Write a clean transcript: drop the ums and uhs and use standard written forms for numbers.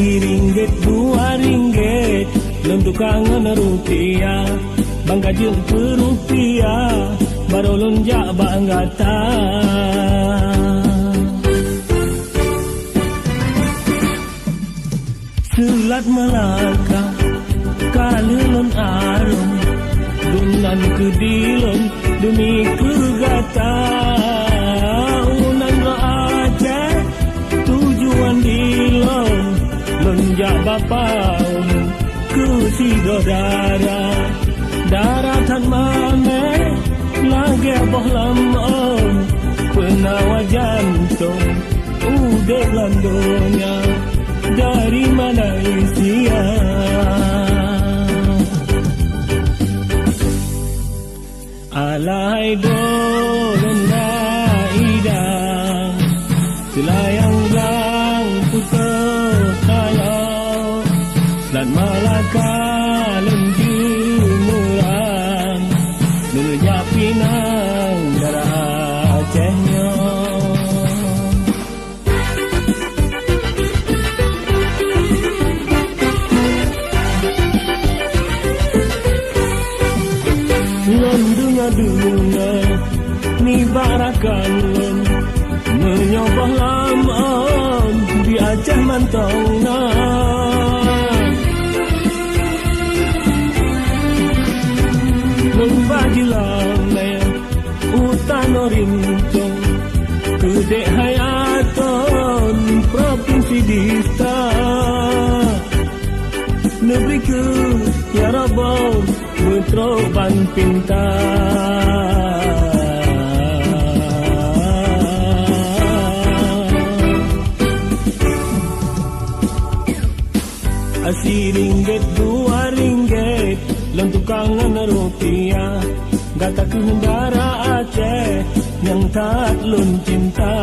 RM1, RM2, lentuk kangen rupiah, bangga je ke rupiah, baru lonjak banggata. Selat Melaka, kalilon arum, dunan kedilon demi kegata. Unan lo Aceh, tujuan dilon, lonjak bapaun ke Sidodara. Daratan mame, lagi boh lamon, penawa jantung, udah landonya dari Malaysia. Alai dolen daidang, selayang lang putih kalau, dan Malaka lenju murang, menjak Pinang darah Acehnya. Dunia ni barakan lon menyobah lamon di Aceh mantong na. Membagi lamai utan orintong kedek hayaton provinsi Dista. Negeri ke ya Rabau betroban pinta. RM1, RM2, lentuk kangen rupiah, gata ke negara Aceh yang tak lun cinta.